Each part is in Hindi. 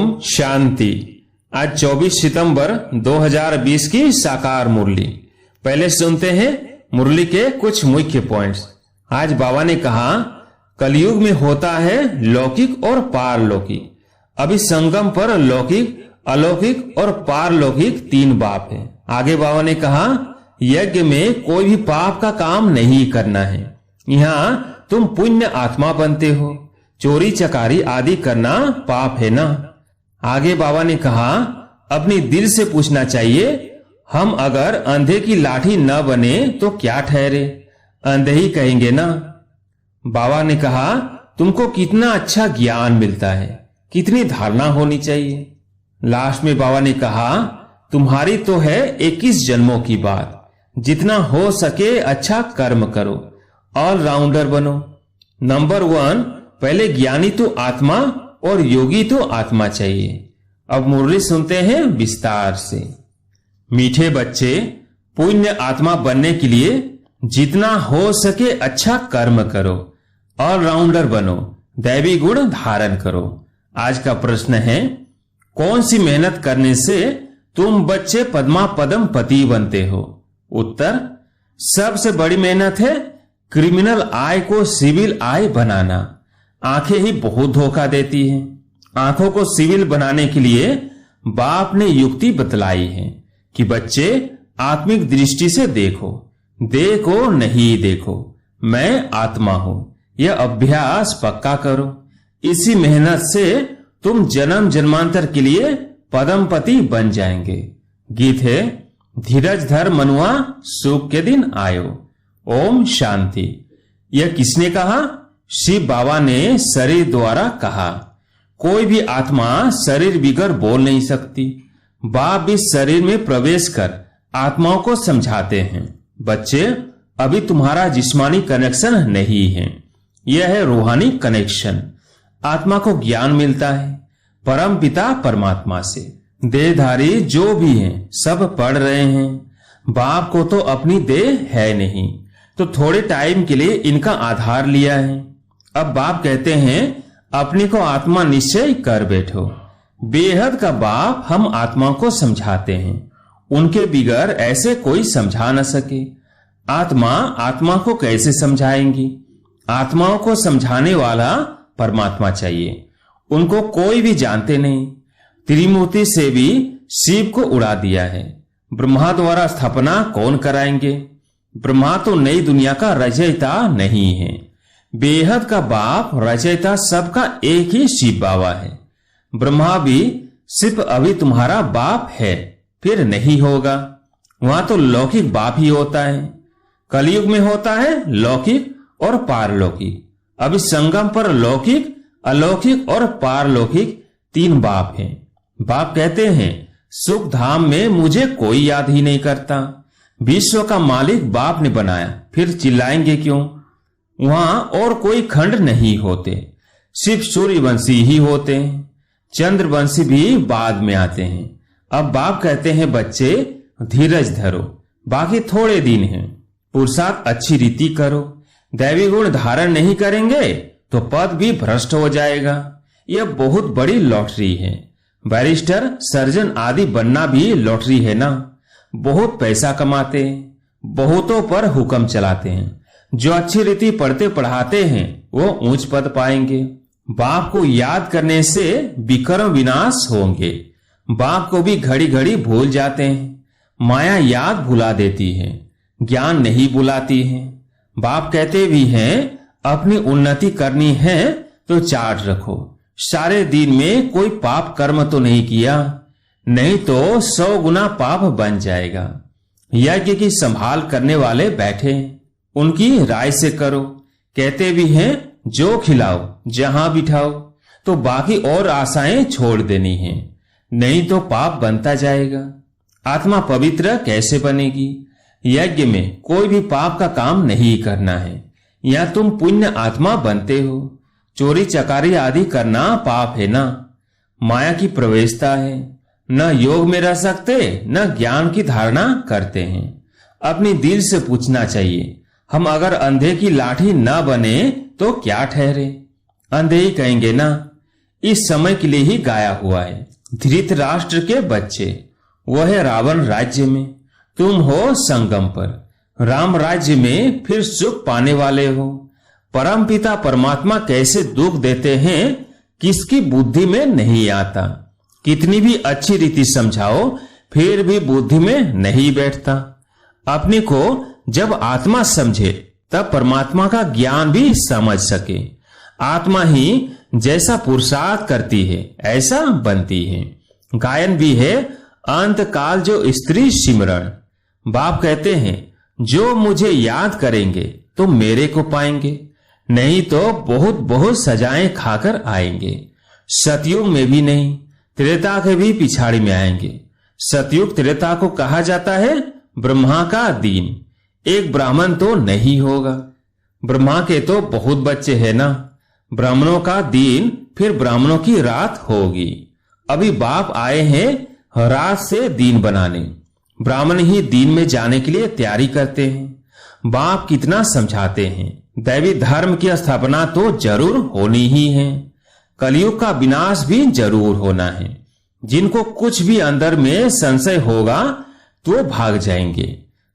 ओम शांति। आज 24 सितंबर 2020 की साकार मुरली। पहले सुनते हैं मुरली के कुछ मुख्य पॉइंट्स। आज बाबा ने कहा कलयुग में होता है लौकिक और पारलौकिक। अभी संगम पर लौकिक, अलौकिक और पारलौकिक 3 बाप है। आगे बाबा ने कहा यज्ञ में कोई भी पाप का काम नहीं करना है। यहाँ तुम पुण्य आत्मा बनते हो। चोरी चकारी आदि करना पाप है ना। आगे बाबा ने कहा अपनी दिल से पूछना चाहिए, हम अगर अंधे की लाठी न बने तो क्या ठहरे, अंधे ही कहेंगे ना। बाबा ने कहा तुमको कितना अच्छा ज्ञान मिलता है, कितनी धारणा होनी चाहिए। लास्ट में बाबा ने कहा तुम्हारी तो है 21 जन्मों की बात, जितना हो सके अच्छा कर्म करो, ऑलराउंडर बनो। नंबर 1, पहले ज्ञानी तो आत्मा और योगी तो आत्मा चाहिए। अब मुरली सुनते हैं विस्तार से। मीठे बच्चे, पुण्य आत्मा बनने के लिए जितना हो सके अच्छा कर्म करो, ऑलराउंडर बनो, दैवी गुण धारण करो। आज का प्रश्न है कौन सी मेहनत करने से तुम बच्चे पद्मा पदम पति बनते हो? उत्तर, सबसे बड़ी मेहनत है क्रिमिनल आय को सिविल आय बनाना। आंखें ही बहुत धोखा देती हैं। आंखों को सिविल बनाने के लिए बाप ने युक्ति बतलाई है कि बच्चे आत्मिक दृष्टि से देखो, देखो नहीं देखो, मैं आत्मा हूं। यह अभ्यास पक्का करो। इसी मेहनत से तुम जन्म जन्मांतर के लिए पदमपति बन जाएंगे। गीत है धीरज धर मनुआ सुख के दिन आयो। ओम शांति। यह किसने कहा? शिव बाबा ने शरीर द्वारा कहा। कोई भी आत्मा शरीर बिगर बोल नहीं सकती। बाप भी शरीर में प्रवेश कर आत्माओं को समझाते हैं, बच्चे अभी तुम्हारा जिस्मानी कनेक्शन नहीं है, यह है रूहानी कनेक्शन। आत्मा को ज्ञान मिलता है परम पिता परमात्मा से। देहधारी जो भी हैं सब पढ़ रहे हैं। बाप को तो अपनी देह है नहीं, तो थोड़े टाइम के लिए इनका आधार लिया है। अब बाप कहते हैं अपने को आत्मा निश्चय कर बैठो। बेहद का बाप हम आत्माओं को समझाते हैं, उनके बिगर ऐसे कोई समझा न सके। आत्मा आत्मा को कैसे समझाएंगी? आत्माओं को समझाने वाला परमात्मा चाहिए। उनको कोई भी जानते नहीं। त्रिमूर्ति से भी शिव को उड़ा दिया है। ब्रह्मा द्वारा स्थापना कौन कराएंगे? ब्रह्मा तो नई दुनिया का रचयिता नहीं है। बेहद का बाप रचयिता सबका एक ही शिव बाबा है। ब्रह्मा भी सिर्फ अभी तुम्हारा बाप है, फिर नहीं होगा। वहां तो लौकिक बाप ही होता है। कलयुग में होता है लौकिक और पारलौकिक। अभी संगम पर लौकिक, अलौकिक और पारलौकिक 3 बाप हैं। बाप कहते हैं सुख धाम में मुझे कोई याद ही नहीं करता। विश्व का मालिक बाप ने बनाया, फिर चिल्लाएंगे क्यों? वहां और कोई खंड नहीं होते, सिर्फ सूर्यवंशी ही होते हैं। चंद्रवंशी भी बाद में आते हैं। अब बाप कहते हैं बच्चे धीरज धरो, बाकी थोड़े दिन हैं। पुरुषार्थ अच्छी रीति करो। दैवी गुण धारण नहीं करेंगे तो पद भी भ्रष्ट हो जाएगा। यह बहुत बड़ी लॉटरी है। बैरिस्टर, सर्जन आदि बनना भी लॉटरी है ना। बहुत पैसा कमाते हैं, बहुतों पर हुक्म चलाते हैं। जो अच्छी रीति पढ़ते पढ़ाते हैं वो ऊंच पद पाएंगे। बाप को याद करने से विक्रम विनाश होंगे। बाप को भी घड़ी घड़ी भूल जाते हैं। माया याद भुला देती है, ज्ञान नहीं बुलाती है। बाप कहते भी हैं अपनी उन्नति करनी है तो चार्ट रखो। सारे दिन में कोई पाप कर्म तो नहीं किया, नहीं तो 100 गुना पाप बन जाएगा। यज्ञ की संभाल करने वाले बैठे, उनकी राय से करो। कहते भी हैं जो खिलाओ जहां बिठाओ, तो बाकी और आशाएं छोड़ देनी है, नहीं तो पाप बनता जाएगा। आत्मा पवित्र कैसे बनेगी? यज्ञ में कोई भी पाप का काम नहीं करना है, या तुम पुण्य आत्मा बनते हो। चोरी चकारी आदि करना पाप है ना। माया की प्रवेशता है, न योग में रह सकते न ज्ञान की धारणा करते हैं। अपनी दिल से पूछना चाहिए, हम अगर अंधे की लाठी न बने तो क्या ठहरे? अंधे ही कहेंगे ना। इस समय के लिए ही गाया हुआ है। धृतराष्ट्र के बच्चे, वह है रावण राज्य में, तुम हो संगम पर, राम राज्य में फिर सुख पाने वाले हो। परमपिता परमात्मा कैसे दुख देते हैं किसकी बुद्धि में नहीं आता। कितनी भी अच्छी रीति समझाओ फिर भी बुद्धि में नहीं बैठता। अपने को जब आत्मा समझे तब परमात्मा का ज्ञान भी समझ सके। आत्मा ही जैसा पुरुषार्थ करती है ऐसा बनती है। गायन भी है अंत काल जो स्त्री सिमरण। बाप कहते हैं जो मुझे याद करेंगे तो मेरे को पाएंगे, नहीं तो बहुत बहुत सजाएं खाकर आएंगे। सतयुग में भी नहीं, त्रेता के भी पिछाड़ी में आएंगे। सतयुग त्रेता को कहा जाता है ब्रह्मा का दीन। एक ब्राह्मण तो नहीं होगा, ब्रह्मा के तो बहुत बच्चे हैं ना। ब्राह्मणों का दिन फिर ब्राह्मणों की रात होगी। अभी बाप आए हैं रात से दिन बनाने, ब्राह्मण ही दिन में जाने के लिए तैयारी करते हैं। बाप कितना समझाते हैं, दैवी धर्म की स्थापना तो जरूर होनी ही है, कलयुग का विनाश भी जरूर होना है। जिनको कुछ भी अंदर में संशय होगा तो भाग जाएंगे।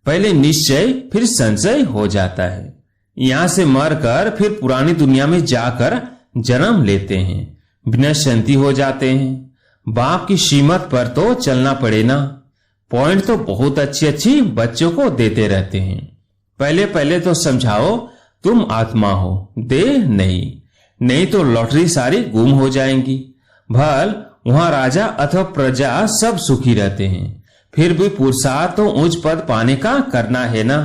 पहले निश्चय फिर संशय हो जाता है। यहां से मरकर फिर पुरानी दुनिया में जाकर जन्म लेते हैं, विनश्यंती हो जाते हैं। बाप की सीमत पर तो चलना पड़े ना। पॉइंट तो बहुत अच्छी अच्छी बच्चों को देते रहते हैं। पहले पहले तो समझाओ तुम आत्मा हो, देह नहीं तो लॉटरी सारी गुम हो जाएंगी। भल वहां राजा अथवा प्रजा सब सुखी रहते हैं, फिर भी पुरुषार्थ तो उच्च पद पाने का करना है ना।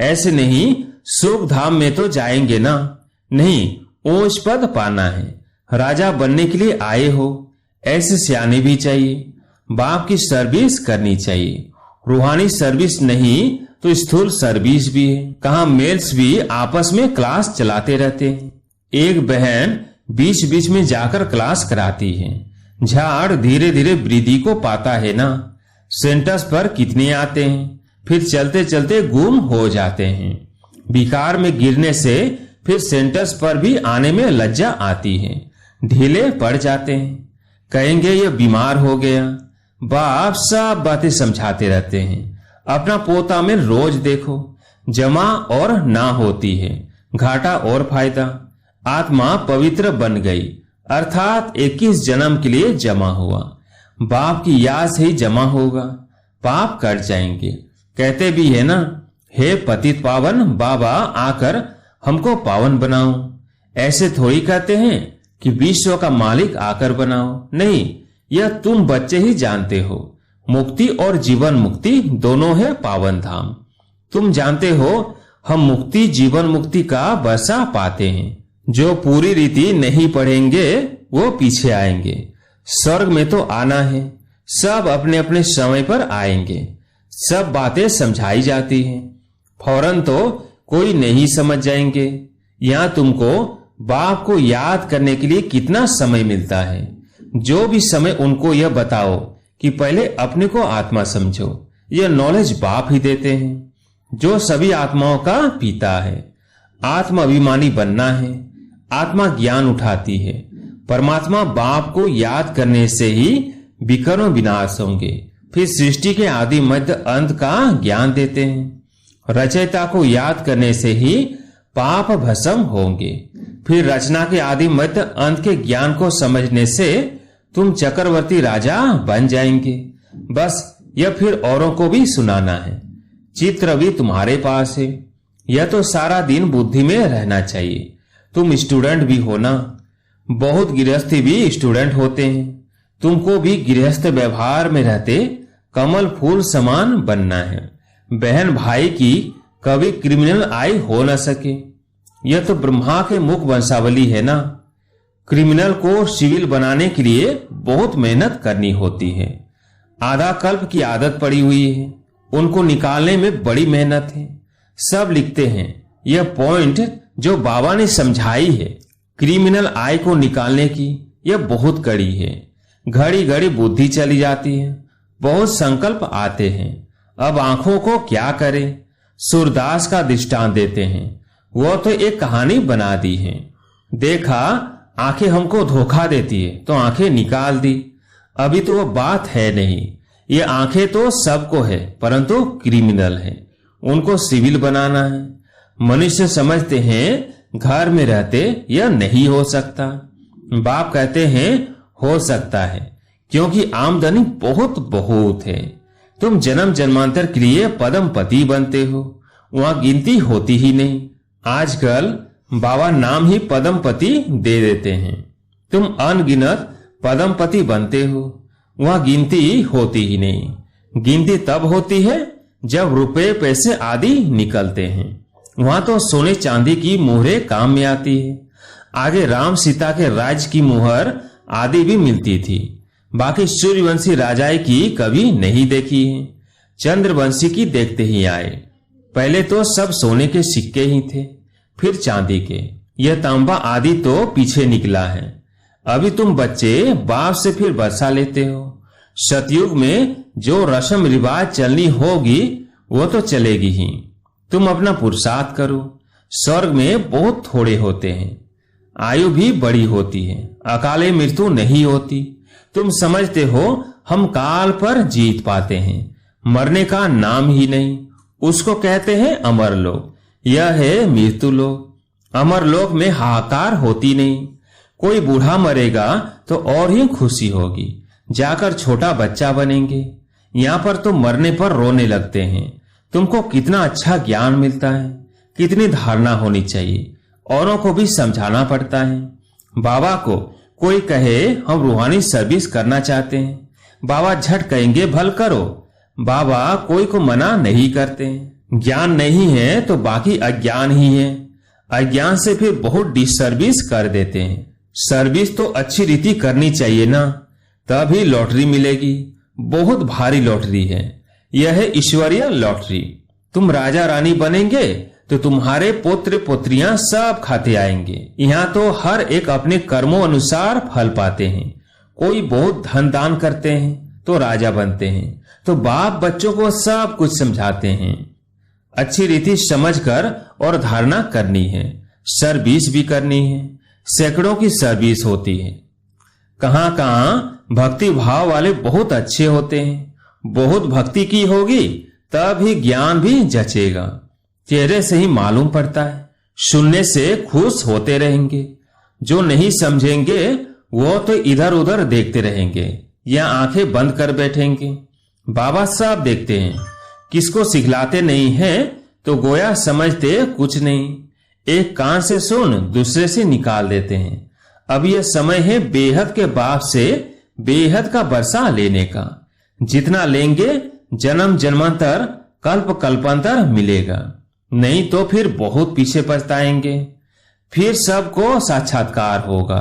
ऐसे नहीं सुख धाम में तो जाएंगे ना, नहीं उच्च पद पाना है। राजा बनने के लिए आए हो, ऐसे सियाने भी चाहिए। बाप की सर्विस करनी चाहिए, रूहानी सर्विस नहीं तो स्थूल सर्विस भी है। कहा मेल्स भी आपस में क्लास चलाते रहते हैं। एक बहन बीच बीच में जाकर क्लास कराती है। झाड़ धीरे धीरे वृद्धि को पाता है ना। सेंटर्स पर कितने आते हैं, फिर चलते चलते गुम हो जाते हैं। विकार में गिरने से फिर सेंटर्स पर भी आने में लज्जा आती है, ढीले पड़ जाते हैं, कहेंगे ये बीमार हो गया। बाप सब बातें समझाते रहते हैं। अपना पोता में रोज देखो, जमा और ना होती है, घाटा और फायदा। आत्मा पवित्र बन गई, अर्थात 21 जन्म के लिए जमा हुआ। बाप की याद से ही जमा होगा, पाप कट जाएंगे। कहते भी है ना, हे पतित पावन बाबा आकर हमको पावन बनाओ। ऐसे थोड़ी कहते हैं कि विश्व का मालिक आकर बनाओ, नहीं, यह तुम बच्चे ही जानते हो। मुक्ति और जीवन मुक्ति दोनों है पावन धाम। तुम जानते हो हम मुक्ति जीवन मुक्ति का बसा पाते हैं। जो पूरी रीति नहीं पढ़ेंगे वो पीछे आएंगे। स्वर्ग में तो आना है, सब अपने अपने समय पर आएंगे। सब बातें समझाई जाती हैं, फौरन तो कोई नहीं समझ जाएंगे। यहाँ तुमको बाप को याद करने के लिए कितना समय मिलता है। जो भी समय उनको यह बताओ कि पहले अपने को आत्मा समझो, यह नॉलेज बाप ही देते हैं, जो सभी आत्माओं का पिता है। आत्मा अभिमानी बनना है, आत्मा ज्ञान उठाती है। परमात्मा बाप को याद करने से ही विकर्म विनाश होंगे, फिर सृष्टि के आदि मध्य अंत का ज्ञान देते हैं। रचयिता को याद करने से ही पाप भस्म होंगे, फिर रचना के आदि मध्य अंत के ज्ञान को समझने से तुम चक्रवर्ती राजा बन जाएंगे। बस यह फिर औरों को भी सुनाना है। चित्र भी तुम्हारे पास है, यह तो सारा दिन बुद्धि में रहना चाहिए। तुम स्टूडेंट भी हो ना, बहुत गृहस्थी भी स्टूडेंट होते हैं। तुमको भी गृहस्थ व्यवहार में रहते कमल फूल समान बनना है। बहन भाई की कभी क्रिमिनल आई हो न सके, यह तो ब्रह्मा के मुख वंशावली है ना। क्रिमिनल को सिविल बनाने के लिए बहुत मेहनत करनी होती है। आधा कल्प की आदत पड़ी हुई है, उनको निकालने में बड़ी मेहनत है। सब लिखते हैं यह पॉइंट जो बाबा ने समझाई है क्रिमिनल आई को निकालने की, यह बहुत कड़ी है। घड़ी घड़ी बुद्धि चली जाती है, बहुत संकल्प आते हैं। अब आंखों को क्या करें। सूरदास का दृष्टांत देते हैं, वो तो एक कहानी बना दी है। देखा आंखें हमको धोखा देती है तो आंखें निकाल दी। अभी तो वो बात है नहीं। ये आंखें तो सबको है, परंतु क्रिमिनल है, उनको सिविल बनाना है। मनुष्य समझते हैं घर में रहते यह नहीं हो सकता। बाप कहते हैं हो सकता है, क्योंकि आमदनी बहुत है। तुम जन्म जन्मांतर के लिए पद्मपति बनते हो, वहां गिनती होती ही नहीं। आजकल बाबा नाम ही पद्मपति दे देते हैं। तुम अनगिनत पद्मपति बनते हो, वहां गिनती होती ही नहीं। गिनती तब होती है जब रुपए पैसे आदि निकलते हैं, वहां तो सोने चांदी की मुहरें काम में आती है। आगे राम सीता के राज की मुहर आदि भी मिलती थी। बाकी सूर्यवंशी राजाएं की कभी नहीं देखी है, चंद्रवंशी की देखते ही आए। पहले तो सब सोने के सिक्के ही थे, फिर चांदी के। यह तांबा आदि तो पीछे निकला है। अभी तुम बच्चे बाप से फिर बरसा लेते हो। सतयुग में जो रस्म रिवाज चलनी होगी वो तो चलेगी ही। तुम अपना पुरुषार्थ करो। स्वर्ग में बहुत थोड़े होते हैं, आयु भी बड़ी होती है, अकाले मृत्यु नहीं होती। तुम समझते हो हम काल पर जीत पाते हैं, मरने का नाम ही नहीं। उसको कहते हैं अमर लोक, यह है मृत्यु लोक। अमर लोक में हाहाकार होती नहीं। कोई बूढ़ा मरेगा तो और ही खुशी होगी, जाकर छोटा बच्चा बनेंगे। यहाँ पर तो मरने पर रोने लगते हैं। तुमको कितना अच्छा ज्ञान मिलता है, कितनी धारणा होनी चाहिए, औरों को भी समझाना पड़ता है। बाबा को कोई कहे हम रूहानी सर्विस करना चाहते हैं, बाबा झट कहेंगे भल करो। बाबा कोई को मना नहीं करते। ज्ञान नहीं है तो बाकी अज्ञान ही है। अज्ञान से फिर बहुत डिसर्विस कर देते हैं। सर्विस तो अच्छी रीति करनी चाहिए ना, तभी लॉटरी मिलेगी। बहुत भारी लॉटरी है, यह है ईश्वरीय लॉटरी। तुम राजा रानी बनेंगे तो तुम्हारे पोत्र पोत्रियां सब खाते आएंगे। यहाँ तो हर एक अपने कर्मों अनुसार फल पाते हैं। कोई बहुत धन दान करते हैं तो राजा बनते हैं, तो बाप बच्चों को सब कुछ समझाते हैं। अच्छी रीति समझकर और धारणा करनी है, सर्विस भी करनी है। सैकड़ों की सर्विस होती है। कहां कहां भक्ति भाव वाले बहुत अच्छे होते हैं। बहुत भक्ति की होगी तब ही ज्ञान भी जचेगा। चेहरे से ही मालूम पड़ता है। सुनने से खुश होते रहेंगे। जो नहीं समझेंगे वो तो इधर उधर देखते रहेंगे या आंखें बंद कर बैठेंगे। बाबा सब देखते हैं। किसको सिखलाते नहीं हैं तो गोया समझते कुछ नहीं। एक कान से सुन दूसरे से निकाल देते हैं। अब यह समय है बेहद के बाप से बेहद का बरसा लेने का। जितना लेंगे जन्म जन्मांतर कल्प कल्पांतर मिलेगा, नहीं तो फिर बहुत पीछे पछताएंगे। फिर सबको साक्षात्कार होगा।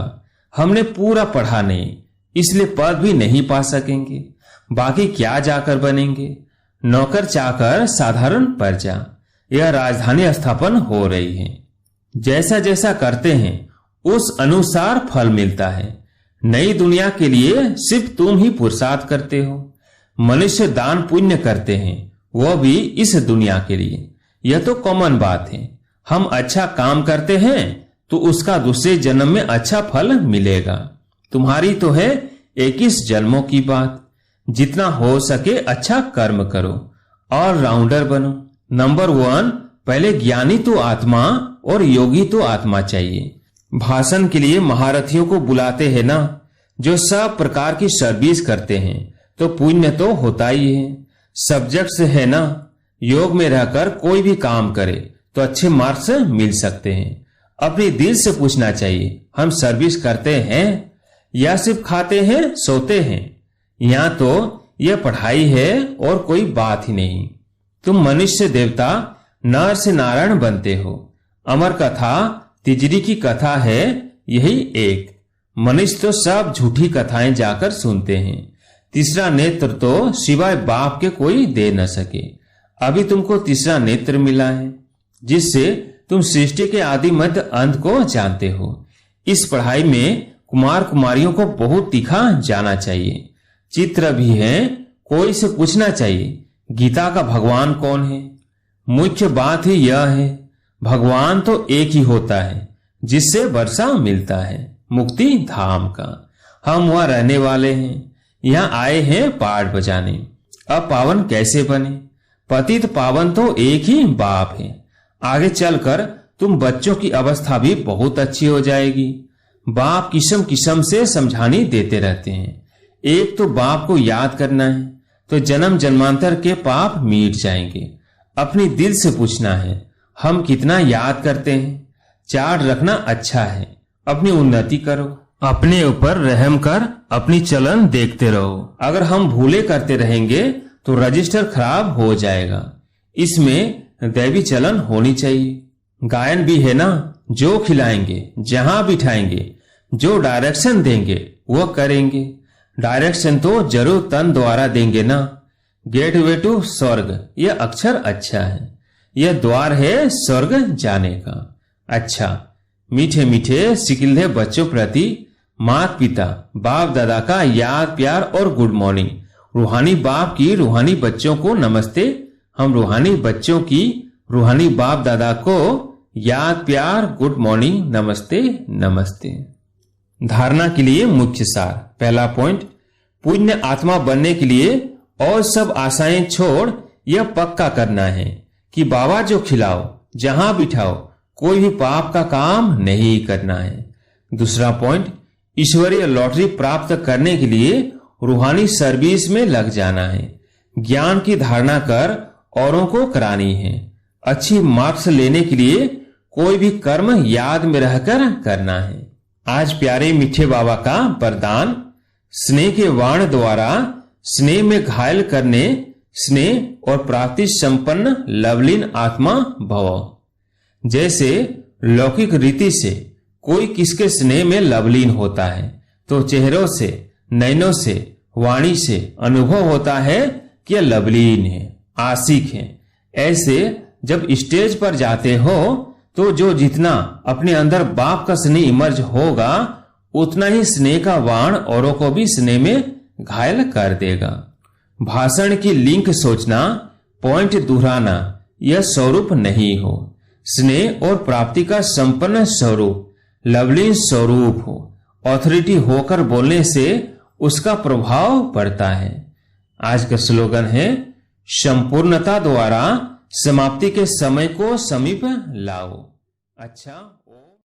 हमने पूरा पढ़ा नहीं, इसलिए पद भी नहीं पा सकेंगे। बाकी क्या जाकर बनेंगे? नौकर चाकर साधारण प्रजा। यह राजधानी स्थापन हो रही है। जैसा जैसा करते हैं उस अनुसार फल मिलता है। नई दुनिया के लिए सिर्फ तुम ही पुरुषार्थ करते हो। मनुष्य दान पुण्य करते हैं, वो भी इस दुनिया के लिए। यह तो कॉमन बात है। हम अच्छा काम करते हैं तो उसका दूसरे जन्म में अच्छा फल मिलेगा। तुम्हारी तो है 21 जन्मों की बात। जितना हो सके अच्छा कर्म करो, ऑल राउंडर बनो। नंबर 1, पहले ज्ञानी तो आत्मा और योगी तो आत्मा चाहिए। भाषण के लिए महारथियों को बुलाते हैं ना, जो सब प्रकार की सर्विस करते हैं, तो पुण्य तो होता ही है। सब्जेक्ट से है ना, योग में रहकर कोई भी काम करे तो अच्छे मार्क्स मिल सकते हैं। अपने दिल से पूछना चाहिए, हम सर्विस करते हैं या सिर्फ खाते हैं सोते हैं? यहाँ तो यह पढ़ाई है और कोई बात ही नहीं। तुम मनुष्य से देवता, नर से नारायण बनते हो। अमर कथा तिजरी की कथा है यही एक। मनुष्य तो सब झूठी कथाएं जाकर सुनते हैं। तीसरा नेत्र तो सिवाय बाप के कोई दे न सके। अभी तुमको तीसरा नेत्र मिला है, जिससे तुम सृष्टि के आदि मध्य अंत को जानते हो। इस पढ़ाई में कुमार कुमारियों को बहुत तीखा जाना चाहिए। चित्र भी है, कोई से पूछना चाहिए गीता का भगवान कौन है। मुख्य बात ही यह है, भगवान तो एक ही होता है जिससे वर्षा मिलता है। मुक्ति धाम का। हम वहां रहने वाले हैं, यहाँ आए हैं पाठ बजाने। अब पावन कैसे बने? पतित पावन तो एक ही बाप है। आगे चलकर तुम बच्चों की अवस्था भी बहुत अच्छी हो जाएगी। बाप किस्म किस्म से समझानी देते रहते हैं। एक तो बाप को याद करना है तो जन्म जन्मांतर के पाप मिट जाएंगे। अपनी दिल से पूछना है हम कितना याद करते हैं। चार्ट रखना अच्छा है, अपनी उन्नति करो, अपने ऊपर रहम कर अपनी चलन देखते रहो। अगर हम भूले करते रहेंगे तो रजिस्टर खराब हो जाएगा। इसमें दैवी चलन होनी चाहिए। गायन भी है ना, जो खिलाएंगे, जहां बिठाएंगे, जो डायरेक्शन देंगे वो करेंगे। डायरेक्शन तो जरूर तन द्वारा देंगे ना। गेटवे टू स्वर्ग, यह अक्षर अच्छा है। यह द्वार है स्वर्ग जाने का। अच्छा, मीठे मीठे सिकिल्दे बच्चों प्रति माता पिता बाप दादा का याद प्यार और गुड मॉर्निंग। रूहानी बाप की रूहानी बच्चों को नमस्ते। हम रूहानी बच्चों की रूहानी बाप दादा को याद प्यार गुड मॉर्निंग नमस्ते नमस्ते। धारणा के लिए मुख्य सार। पहला पॉइंट, पुण्य आत्मा बनने के लिए और सब आशाएं छोड़ यह पक्का करना है कि बाबा जो खिलाओ जहां बिठाओ कोई भी पाप का काम नहीं करना है। दूसरा पॉइंट, ईश्वरीय लॉटरी प्राप्त करने के लिए रूहानी सर्विस में लग जाना है। ज्ञान की धारणा कर औरों को करानी है। अच्छी मार्क्स लेने के लिए कोई भी कर्म याद में रहकर करना है। आज प्यारे मीठे बाबा का वरदान, स्नेह के वाण द्वारा स्नेह में घायल करने स्नेह और प्राप्ति संपन्न लवलीन आत्मा भव। जैसे लौकिक रीति से कोई किसके स्नेह में लवलीन होता है तो चेहरों से, नयनों से, वाणी से अनुभव होता है कि यह लवलीन है, आशिक है। ऐसे जब स्टेज पर जाते हो तो जो जितना अपने अंदर बाप का स्नेह इमर्ज होगा उतना ही स्नेह का वाण औरों को भी स्नेह में घायल कर देगा। भाषण की लिंक सोचना, पॉइंट दोहराना यह स्वरूप नहीं हो। स्नेह और प्राप्ति का संपन्न स्वरूप लवलीन स्वरूप हो। ऑथोरिटी होकर बोलने से उसका प्रभाव पड़ता है। आज का स्लोगन है, संपूर्णता द्वारा समाप्ति के समय को समीप लाओ। अच्छा।